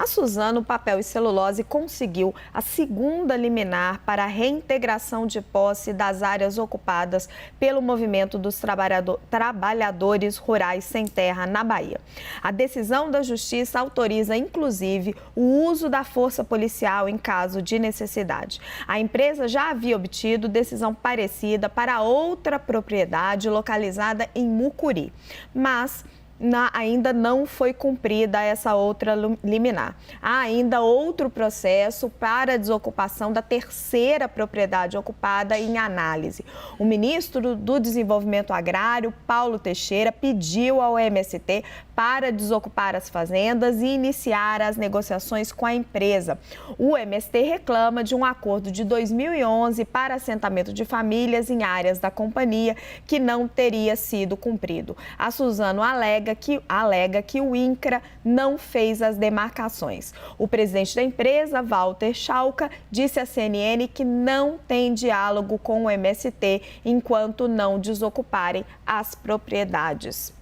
A Suzano Papel e Celulose conseguiu a segunda liminar para a reintegração de posse das áreas ocupadas pelo movimento dos trabalhadores rurais sem terra na Bahia. A decisão da Justiça autoriza, inclusive, o uso da força policial em caso de necessidade. A empresa já havia obtido decisão parecida para outra propriedade localizada em Mucuri, mas ainda não foi cumprida essa outra liminar. Há ainda outro processo para a desocupação da terceira propriedade ocupada em análise. O ministro do Desenvolvimento Agrário, Paulo Teixeira, pediu ao MST para desocupar as fazendas e iniciar as negociações com a empresa. O MST reclama de um acordo de 2011 para assentamento de famílias em áreas da companhia que não teria sido cumprido. A Suzano alega que o INCRA não fez as demarcações. O presidente da empresa, Walter Schalka, disse à CNN que não tem diálogo com o MST enquanto não desocuparem as propriedades.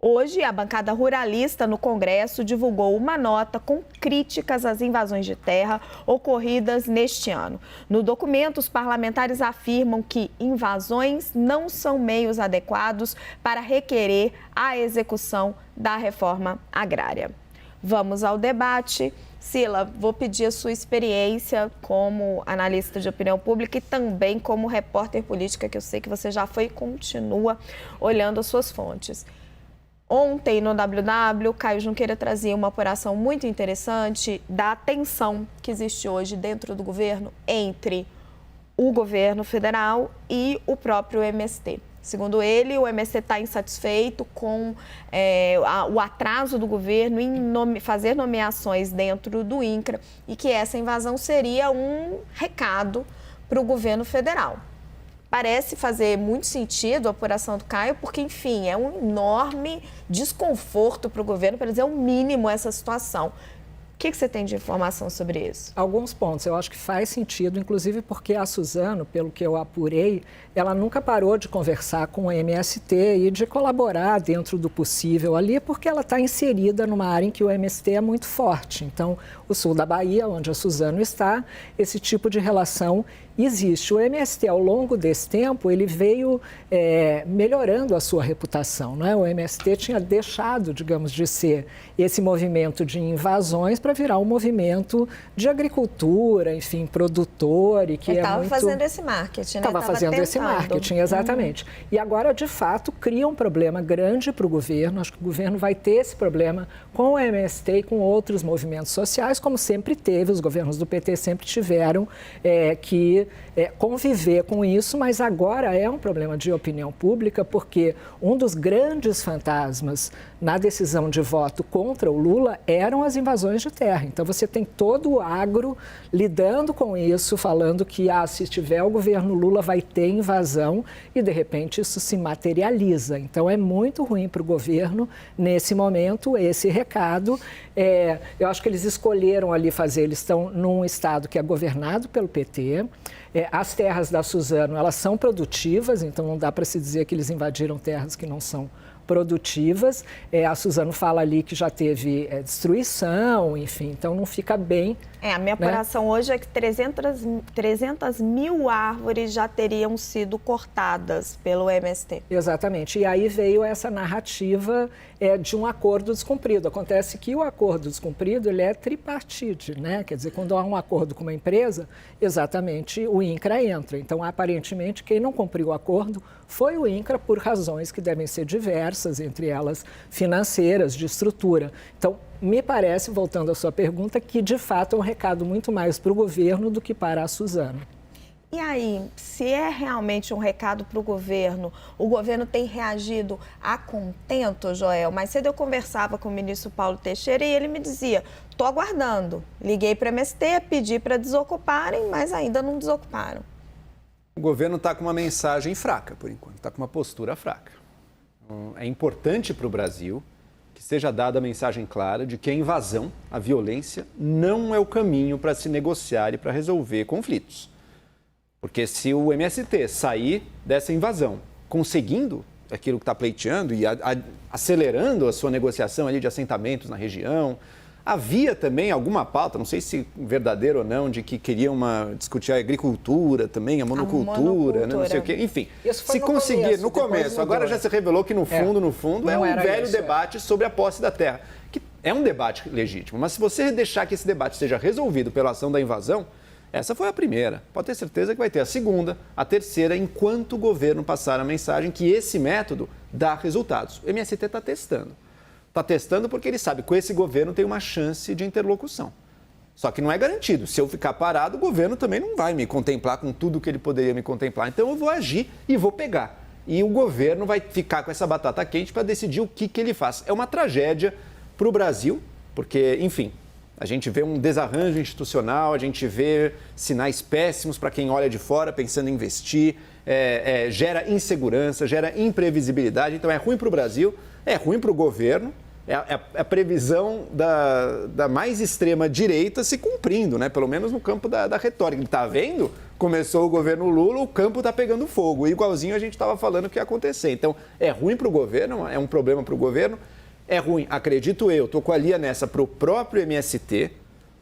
Hoje, a bancada ruralista no Congresso divulgou uma nota com críticas às invasões de terra ocorridas neste ano. No documento, os parlamentares afirmam que invasões não são meios adequados para requerer a execução da reforma agrária. Vamos ao debate. Sila, vou pedir a sua experiência como analista de opinião pública e também como repórter política, que eu sei que você já foi e continua olhando as suas fontes. Ontem, no WW, Caio Junqueira trazia uma apuração muito interessante da tensão que existe hoje dentro do governo entre o governo federal e o próprio MST. Segundo ele, o MST está insatisfeito com o atraso do governo em fazer nomeações dentro do INCRA e que essa invasão seria um recado para o governo federal. Parece fazer muito sentido a apuração do Caio, porque, enfim, é um enorme desconforto para o governo, para dizer o mínimo, essa situação. O que você tem de informação sobre isso? Alguns pontos. Eu acho que faz sentido, inclusive porque a Suzano, pelo que eu apurei, ela nunca parou de conversar com o MST e de colaborar dentro do possível ali, porque ela está inserida numa área em que o MST é muito forte. Então, o sul da Bahia, onde a Suzano está, esse tipo de relação existe. O MST, ao longo desse tempo, ele veio melhorando a sua reputação, não é? O MST tinha deixado, digamos, de ser esse movimento de invasões para virar um movimento de agricultura, enfim, produtor e que ele estava fazendo esse marketing, né? Estava fazendo esse marketing, exatamente. E agora, de fato, cria um problema grande para o governo. Acho que o governo vai ter esse problema com o MST e com outros movimentos sociais, como sempre teve, os governos do PT sempre tiveram que conviver com isso, mas agora é um problema de opinião pública, porque um dos grandes fantasmas na decisão de voto contra o Lula eram as invasões de terra. Então, você tem todo o agro lidando com isso, falando que se tiver o governo Lula vai ter invasão e, de repente, isso se materializa. Então, é muito ruim para o governo, nesse momento, esse recado. Eu acho que eles escolheram ali fazer, eles estão num estado que é governado pelo PT. As terras da Suzano, elas são produtivas, então não dá para se dizer que eles invadiram terras que não são produtivas. A Suzano fala ali que já teve destruição, enfim, então não fica bem. A minha apuração hoje é que 300 mil árvores já teriam sido cortadas pelo MST. Exatamente. E aí veio essa narrativa de um acordo descumprido. Acontece que o acordo descumprido, ele é tripartite, né? Quer dizer, quando há um acordo com uma empresa, exatamente o INCRA entra. Então, aparentemente, quem não cumpriu o acordo foi o INCRA por razões que devem ser diversas, entre elas financeiras, de estrutura. Então, me parece, voltando à sua pergunta, que de fato é um recado muito mais para o governo do que para a Suzano. E aí, se é realmente um recado para o governo tem reagido a contento, Joel? Mais cedo eu conversava com o ministro Paulo Teixeira e ele me dizia, estou aguardando. Liguei para o MST, pedi para desocuparem, mas ainda não desocuparam. O governo está com uma mensagem fraca, por enquanto, está com uma postura fraca. É importante para o Brasil que seja dada a mensagem clara de que a invasão, a violência, não é o caminho para se negociar e para resolver conflitos. Porque se o MST sair dessa invasão conseguindo aquilo que está pleiteando e acelerando a sua negociação ali de assentamentos na região, Havia também alguma pauta, não sei se verdadeiro ou não, de que queriam discutir a agricultura também, a monocultura, né, não sei o quê. Enfim, se conseguir, no começo, agora já se revelou que no fundo é um velho debate sobre a posse da terra, que é um debate legítimo. Mas se você deixar que esse debate seja resolvido pela ação da invasão, essa foi a primeira. Pode ter certeza que vai ter a segunda, a terceira, enquanto o governo passar a mensagem que esse método dá resultados. O MST está testando. Está testando porque ele sabe que com esse governo tem uma chance de interlocução. Só que não é garantido. Se eu ficar parado, o governo também não vai me contemplar com tudo que ele poderia me contemplar. Então eu vou agir e vou pegar. E o governo vai ficar com essa batata quente para decidir o que ele faz. É uma tragédia para o Brasil, porque, enfim, a gente vê um desarranjo institucional, a gente vê sinais péssimos para quem olha de fora pensando em investir, gera insegurança, gera imprevisibilidade. Então é ruim para o Brasil, é ruim para o governo, é a previsão da mais extrema direita se cumprindo, né? Pelo menos no campo da retórica. Ele está vendo? Começou o governo Lula, o campo está pegando fogo, igualzinho a gente estava falando que ia acontecer. Então é ruim para o governo, é um problema para o governo. É ruim, acredito eu, estou com a Lia nessa para o próprio MST,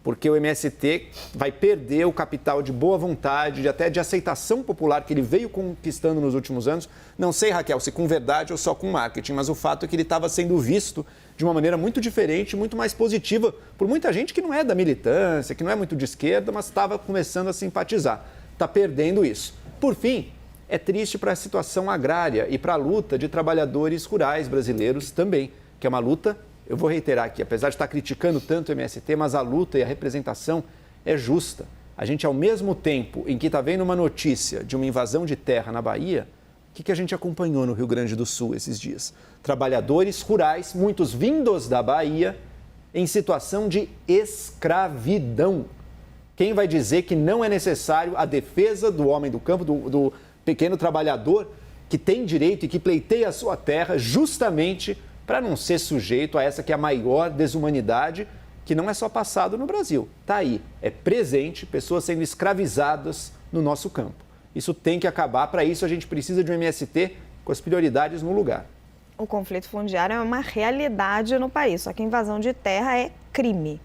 porque o MST vai perder o capital de boa vontade, até de aceitação popular que ele veio conquistando nos últimos anos. Não sei, Raquel, se com verdade ou só com marketing, mas o fato é que ele estava sendo visto de uma maneira muito diferente, muito mais positiva, por muita gente que não é da militância, que não é muito de esquerda, mas estava começando a simpatizar. Está perdendo isso. Por fim, é triste para a situação agrária e para a luta de trabalhadores rurais brasileiros também, que é uma luta, eu vou reiterar aqui, apesar de estar criticando tanto o MST, mas a luta e a representação é justa. A gente, ao mesmo tempo em que está vendo uma notícia de uma invasão de terra na Bahia, o que a gente acompanhou no Rio Grande do Sul esses dias? Trabalhadores rurais, muitos vindos da Bahia, em situação de escravidão. Quem vai dizer que não é necessário a defesa do homem do campo, do pequeno trabalhador, que tem direito e que pleiteia a sua terra justamente para não ser sujeito a essa que é a maior desumanidade, que não é só passado no Brasil. Está aí, é presente, pessoas sendo escravizadas no nosso campo. Isso tem que acabar, para isso a gente precisa de um MST com as prioridades no lugar. O conflito fundiário é uma realidade no país, só que invasão de terra é crime.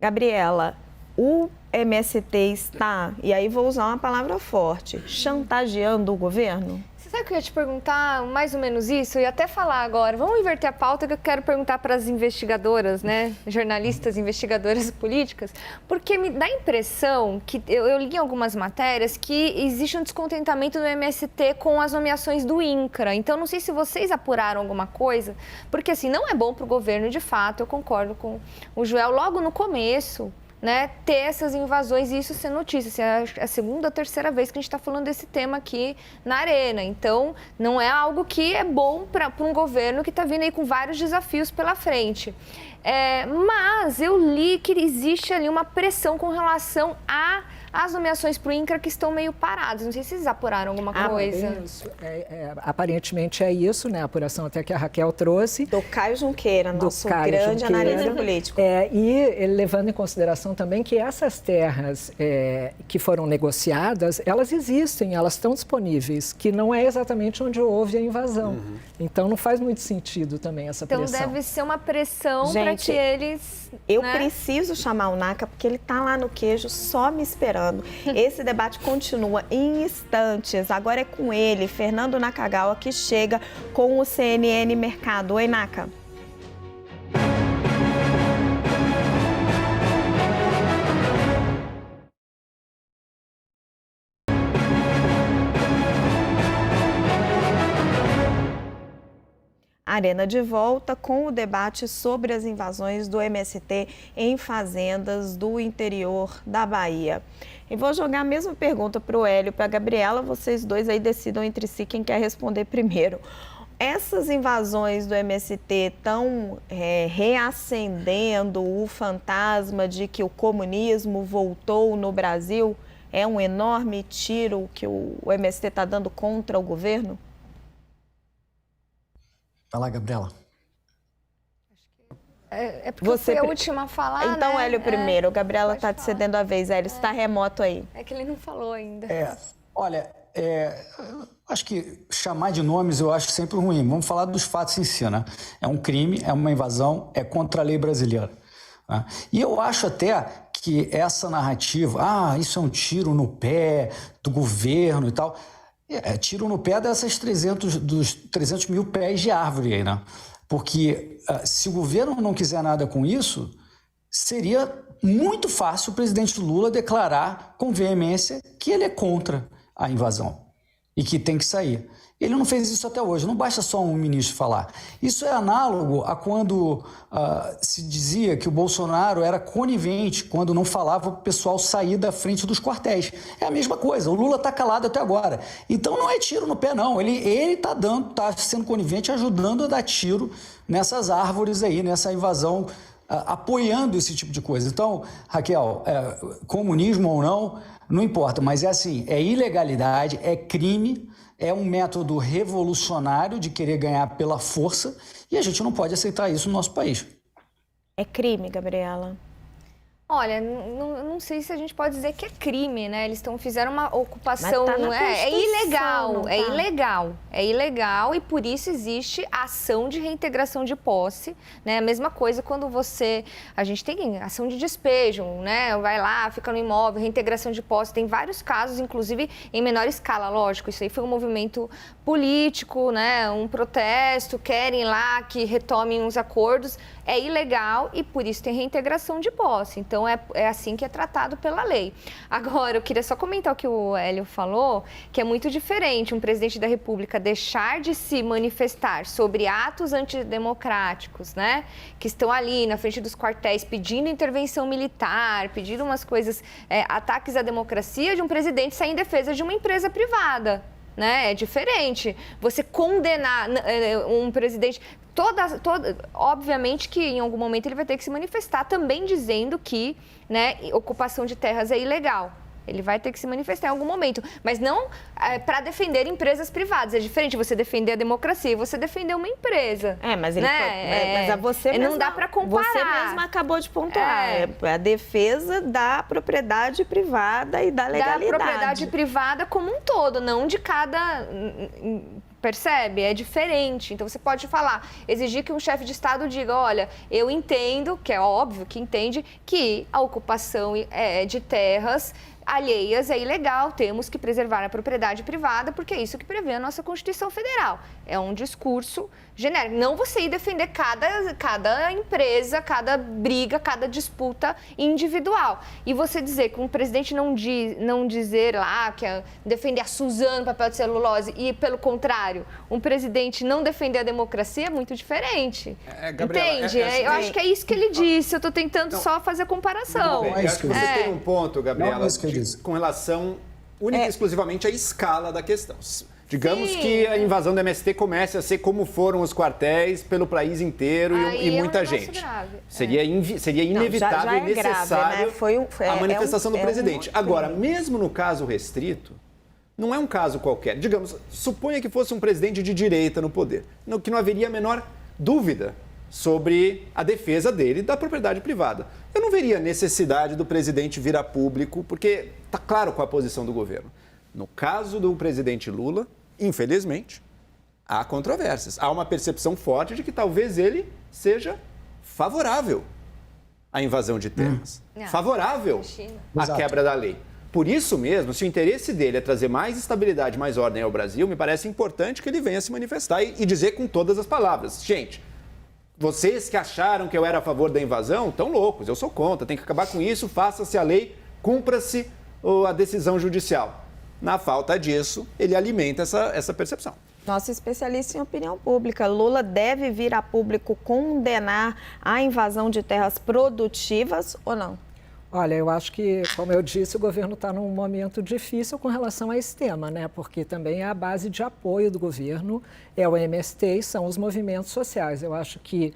Gabriela, o MST está, e aí vou usar uma palavra forte, chantageando o governo? Você sabe que eu ia te perguntar mais ou menos isso? Eu ia até falar agora. Vamos inverter a pauta que eu quero perguntar para as investigadoras, né? Jornalistas, investigadoras políticas. Porque me dá a impressão que, eu li em algumas matérias, que existe um descontentamento do MST com as nomeações do INCRA. Então, não sei se vocês apuraram alguma coisa. Porque, assim, não é bom para o governo, de fato. Eu concordo com o Joel. Logo no começo, né, ter essas invasões e isso ser notícia. Assim, é a segunda ou terceira vez que a gente está falando desse tema aqui na Arena. Então, não é algo que é bom para um governo que está vindo aí com vários desafios pela frente. Mas eu li que existe ali uma pressão com relação às nomeações para o INCRA que estão meio paradas. Não sei se vocês apuraram alguma coisa. Aparentemente é isso, né? A apuração até que a Raquel trouxe. Do Caio Junqueira, nosso grande analista político. E levando em consideração também que essas terras que foram negociadas, elas existem, elas estão disponíveis, que não é exatamente onde houve a invasão. Uhum. Então não faz muito sentido também essa pressão. Então deve ser uma pressão para que eles... Eu preciso chamar o NACA porque ele está lá no queijo só me esperando. Esse debate continua em instantes. Agora é com ele, Fernando Nakagawa, que chega com o CNN Mercado. Oi, Naka. Arena de volta com o debate sobre as invasões do MST em fazendas do interior da Bahia. E vou jogar a mesma pergunta para o Hélio e para a Gabriela, vocês dois aí decidam entre si quem quer responder primeiro. Essas invasões do MST estão reacendendo o fantasma de que o comunismo voltou no Brasil? É um enorme tiro que o MST está dando contra o governo? Vai lá, Gabriela. É porque você foi a última a falar, então, né? Hélio primeiro. Gabriela está te cedendo a vez. Hélio, você está remoto aí. É que ele não falou ainda. Olha, acho que chamar de nomes eu acho sempre ruim. Vamos falar dos fatos em si, né? É um crime, é uma invasão, é contra a lei brasileira. Né? E eu acho até que essa narrativa, isso é um tiro no pé do governo e tal, tiro no pé dos 300 mil pés de árvore aí, né? Porque se o governo não quiser nada com isso, seria muito fácil o presidente Lula declarar com veemência que ele é contra a invasão e que tem que sair. Ele não fez isso até hoje, não basta só um ministro falar. Isso é análogo a quando se dizia que o Bolsonaro era conivente, quando não falava o pessoal sair da frente dos quartéis. É a mesma coisa, o Lula está calado até agora. Então não é tiro no pé, não. Ele está sendo conivente, ajudando a dar tiro nessas árvores aí, nessa invasão, apoiando esse tipo de coisa. Então, Raquel, comunismo ou não importa, mas é assim, é ilegalidade, é crime, é um método revolucionário de querer ganhar pela força e a gente não pode aceitar isso no nosso país. É crime, Gabriela? Olha, não sei se a gente pode dizer que é crime, né? Eles fizeram uma ocupação, mas tá na é ilegal, não tá? é ilegal e por isso existe a ação de reintegração de posse, né? A mesma coisa quando a gente tem ação de despejo, né? Vai lá, fica no imóvel, reintegração de posse, tem vários casos, inclusive em menor escala, lógico, isso aí foi um movimento político, né? Um protesto, querem lá que retomem os acordos, é ilegal e por isso tem reintegração de posse, então é assim que é tratado pela lei. Agora, eu queria só comentar o que o Hélio falou, que é muito diferente um presidente da República deixar de se manifestar sobre atos antidemocráticos, né? Que estão ali na frente dos quartéis pedindo intervenção militar, pedindo umas coisas, ataques à democracia, de um presidente sair em defesa de uma empresa privada. Né? É diferente você condenar um presidente. Obviamente que em algum momento ele vai ter que se manifestar também dizendo que, né, ocupação de terras é ilegal. Ele vai ter que se manifestar em algum momento, mas não para defender empresas privadas. É diferente você defender a democracia e você defender uma empresa. Mas ele mas você mesma, não dá para comparar. Você mesma acabou de pontuar. A defesa da propriedade privada e da legalidade. Da propriedade privada como um todo, não de cada... Percebe? É diferente. Então, você pode falar, exigir que um chefe de Estado diga, olha, eu entendo, que é óbvio que entende, que a ocupação de terras alheias é ilegal, temos que preservar a propriedade privada, porque é isso que prevê a nossa Constituição Federal. É um discurso genérico. Não você ir defender cada empresa, cada briga, cada disputa individual. E você dizer que um presidente não dizer lá, que defender a Suzano, papel de celulose, e pelo contrário, um presidente não defender a democracia é muito diferente. Gabriela, entende? Eu acho que é isso que ele disse. Eu estou tentando só fazer a comparação. Eu acho que você tem um ponto, Gabriela, com relação única e exclusivamente à escala da questão. Digamos que a invasão do MST comece a ser como foram os quartéis pelo país inteiro e muita gente. Seria inevitável e necessário grave, né? A manifestação do presidente. Agora, mesmo no caso restrito, não é um caso qualquer. Digamos, suponha que fosse um presidente de direita no poder, que não haveria a menor dúvida sobre a defesa dele da propriedade privada. Eu não veria necessidade do presidente vir a público, porque está claro qual a posição do governo. No caso do presidente Lula, infelizmente, há controvérsias. Há uma percepção forte de que talvez ele seja favorável à invasão de terras, favorável à quebra da lei. Por isso mesmo, se o interesse dele é trazer mais estabilidade, mais ordem ao Brasil, me parece importante que ele venha se manifestar e dizer com todas as palavras, gente, vocês que acharam que eu era a favor da invasão, estão loucos, eu sou contra, tem que acabar com isso, faça-se a lei, cumpra-se a decisão judicial. Na falta disso, ele alimenta essa percepção. Nosso especialista em opinião pública, Lula deve vir a público condenar a invasão de terras produtivas ou não? Olha, eu acho que, como eu disse, o governo está num momento difícil com relação a esse tema, né? Porque também é a base de apoio do governo, é o MST e são os movimentos sociais. Eu acho que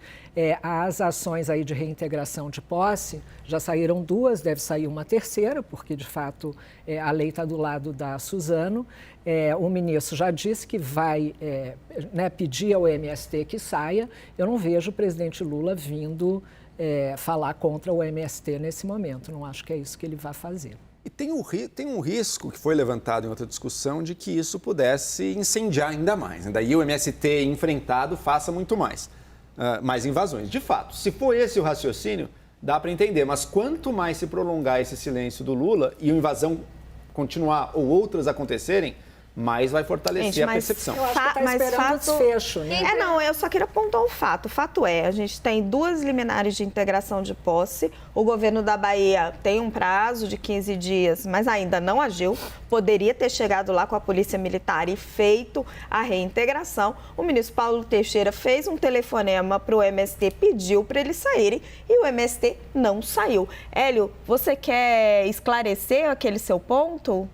as ações aí de reintegração de posse, já saíram 2, deve sair uma terceira, porque, de fato, a lei está do lado da Suzano. O ministro já disse que vai pedir ao MST que saia. Eu não vejo o presidente Lula vindo falar contra o MST nesse momento. Não acho que é isso que ele vai fazer. E tem um risco que foi levantado em outra discussão de que isso pudesse incendiar ainda mais. Daí o MST enfrentado faça muito mais invasões. De fato, se for esse o raciocínio, dá para entender. Mas quanto mais se prolongar esse silêncio do Lula e a invasão continuar ou outras acontecerem, mais vai fortalecer a percepção. Eu acho que está esperando o desfecho, né? Eu só queria apontar um fato. O fato é, a gente tem 2 liminares de integração de posse. O governo da Bahia tem um prazo de 15 dias, mas ainda não agiu. Poderia ter chegado lá com a Polícia Militar e feito a reintegração. O ministro Paulo Teixeira fez um telefonema para o MST, pediu para eles saírem e o MST não saiu. Hélio, você quer esclarecer aquele seu ponto?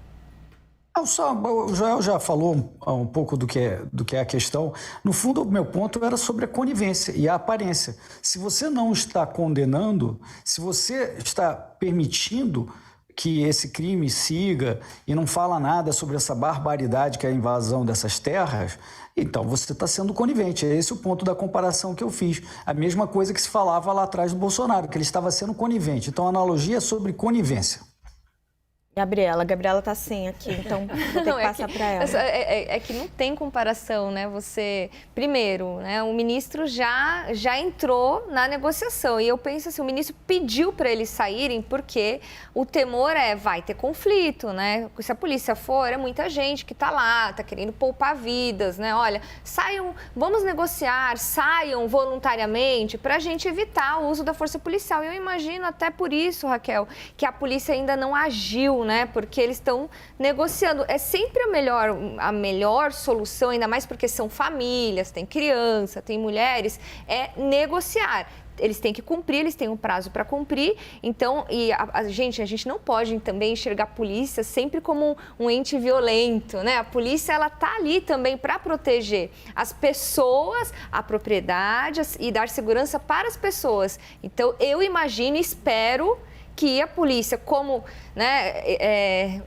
O Joel já falou um pouco do que é a questão. No fundo, o meu ponto era sobre a conivência e a aparência. Se você não está condenando, se você está permitindo que esse crime siga e não fala nada sobre essa barbaridade que é a invasão dessas terras, então você está sendo conivente. É esse o ponto da comparação que eu fiz. A mesma coisa que se falava lá atrás do Bolsonaro, que ele estava sendo conivente. Então, a analogia é sobre conivência. Gabriela tá sim aqui, então vou ter que passar para ela. É que não tem comparação, né? Você, primeiro, né? O ministro já entrou na negociação e eu penso assim, o ministro pediu para eles saírem porque o temor vai ter conflito, né? Se a polícia for, é muita gente que está lá, está querendo poupar vidas, né? Olha, saiam, vamos negociar, saiam voluntariamente para a gente evitar o uso da força policial. E eu imagino até por isso, Raquel, que a polícia ainda não agiu, né? Porque eles estão negociando. É sempre a melhor solução, ainda mais porque são famílias, tem criança, tem mulheres, é negociar. Eles têm que cumprir, eles têm um prazo para cumprir. Então, a gente não pode também enxergar a polícia sempre como um ente violento, né? A polícia, ela tá ali também para proteger as pessoas, a propriedade e dar segurança para as pessoas. Então, eu imagino e espero que a polícia, como, né,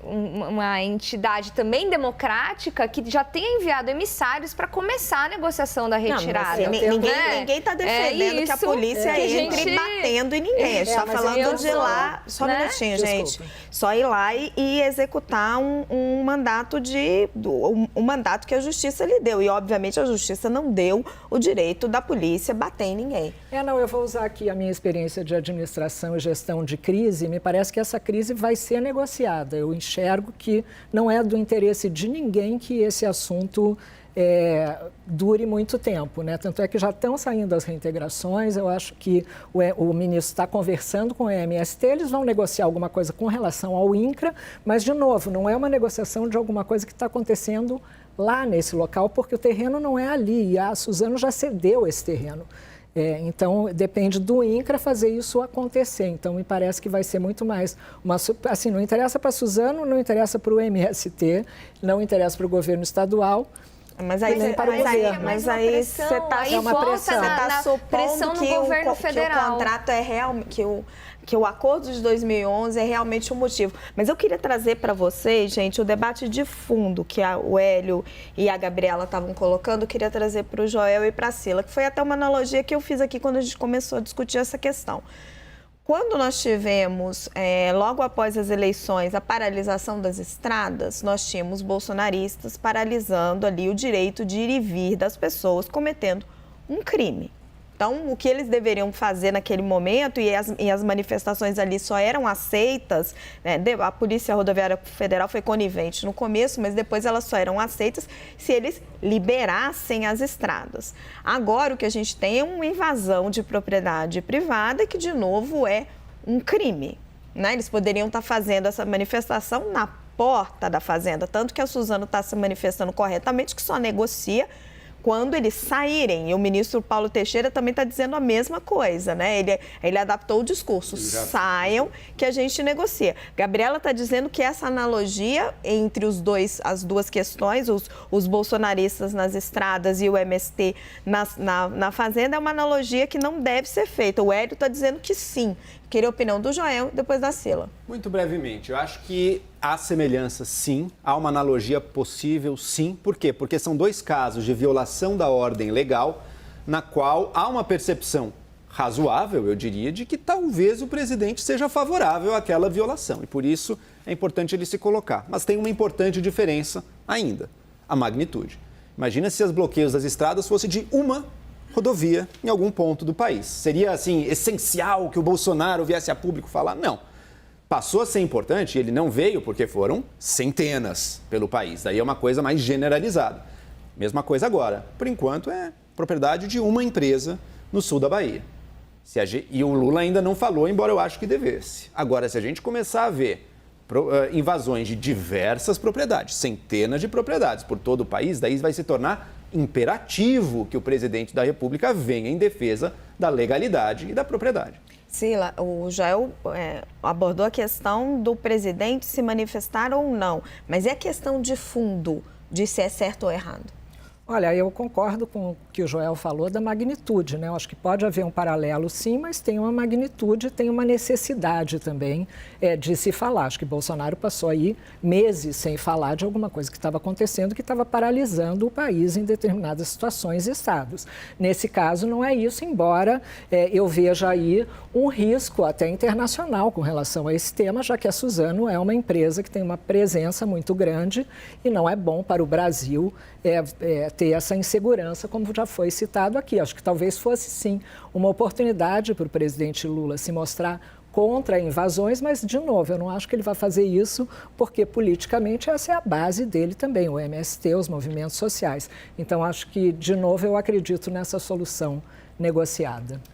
uma entidade também democrática, que já tenha enviado emissários para começar a negociação da retirada. Não, ninguém está defendendo que a polícia entre batendo em ninguém. A gente está falando de ir lá, só um minutinho, gente. Só ir lá e executar um mandato um mandato que a justiça lhe deu. E, obviamente, a justiça não deu o direito da polícia bater em ninguém. Eu vou usar aqui a minha experiência de administração e gestão de crise. Me parece que essa crise vai ser negociada. Eu enxergo que não é do interesse de ninguém que esse assunto dure muito tempo, né? Tanto é que já estão saindo as reintegrações. Eu acho que o ministro está conversando com o MST, eles vão negociar alguma coisa com relação ao INCRA, mas, de novo, não é uma negociação de alguma coisa que está acontecendo lá nesse local, porque o terreno não é ali, e a Suzano já cedeu esse terreno. Então, depende do INCRA fazer isso acontecer. Então, me parece que vai ser muito mais assim, não interessa para a Suzano, não interessa para o MST, não interessa para o governo estadual. Mas aí você está supondo que o contrato é real, que o acordo de 2011 é realmente o motivo. Mas eu queria trazer para vocês, gente, o debate de fundo que o Hélio e a Gabriela estavam colocando. Eu queria trazer para o Joel e para a Sila, que foi até uma analogia que eu fiz aqui quando a gente começou a discutir essa questão. Quando nós tivemos, logo após as eleições, a paralisação das estradas, nós tínhamos bolsonaristas paralisando ali o direito de ir e vir das pessoas cometendo um crime. Então, o que eles deveriam fazer naquele momento, e as manifestações ali só eram aceitas, né? A Polícia Rodoviária Federal foi conivente no começo, mas depois elas só eram aceitas se eles liberassem as estradas. Agora, o que a gente tem é uma invasão de propriedade privada, que, de novo, é um crime, né? Eles poderiam estar fazendo essa manifestação na porta da fazenda, tanto que a Suzano está se manifestando corretamente, que só negocia quando eles saírem. E o ministro Paulo Teixeira também está dizendo a mesma coisa, né? Ele adaptou o discurso. Saiam que a gente negocia. Gabriela está dizendo que essa analogia entre as duas questões, os bolsonaristas nas estradas e o MST na fazenda, é uma analogia que não deve ser feita. O Hélio está dizendo que sim. Queria a opinião do Joel, depois da Sila. Muito brevemente, eu acho que há semelhança, sim, há uma analogia possível, sim. Por quê? Porque são dois casos de violação da ordem legal, na qual há uma percepção razoável, eu diria, de que talvez o presidente seja favorável àquela violação. E por isso é importante ele se colocar. Mas tem uma importante diferença ainda, a magnitude. Imagina se os bloqueios das estradas fossem de uma rodovia em algum ponto do país. Seria, assim, essencial que o Bolsonaro viesse a público falar? Não. Passou a ser importante, ele não veio porque foram centenas pelo país. Daí é uma coisa mais generalizada. Mesma coisa agora. Por enquanto, é propriedade de uma empresa no sul da Bahia. E o Lula ainda não falou, embora eu acho que devesse. Agora, se a gente começar a ver invasões de diversas propriedades, centenas de propriedades por todo o país, daí vai se tornar imperativo que o presidente da República venha em defesa da legalidade e da propriedade. Sila, o Joel abordou a questão do presidente se manifestar ou não, mas é a questão de fundo, de se é certo ou errado? Olha, eu concordo com o que o Joel falou da magnitude, né? Eu acho que pode haver um paralelo, sim, mas tem uma magnitude, tem uma necessidade também de se falar. Acho que Bolsonaro passou aí meses sem falar de alguma coisa que estava acontecendo, que estava paralisando o país em determinadas situações e estados. Nesse caso, não é isso, embora eu veja aí um risco até internacional com relação a esse tema, já que a Suzano é uma empresa que tem uma presença muito grande e não é bom para o Brasil ter essa insegurança, como já foi citado aqui. Acho que talvez fosse, sim, uma oportunidade para o presidente Lula se mostrar contra invasões, mas, de novo, eu não acho que ele vai fazer isso porque, politicamente, essa é a base dele também, o MST, os movimentos sociais. Então, acho que, de novo, eu acredito nessa solução negociada.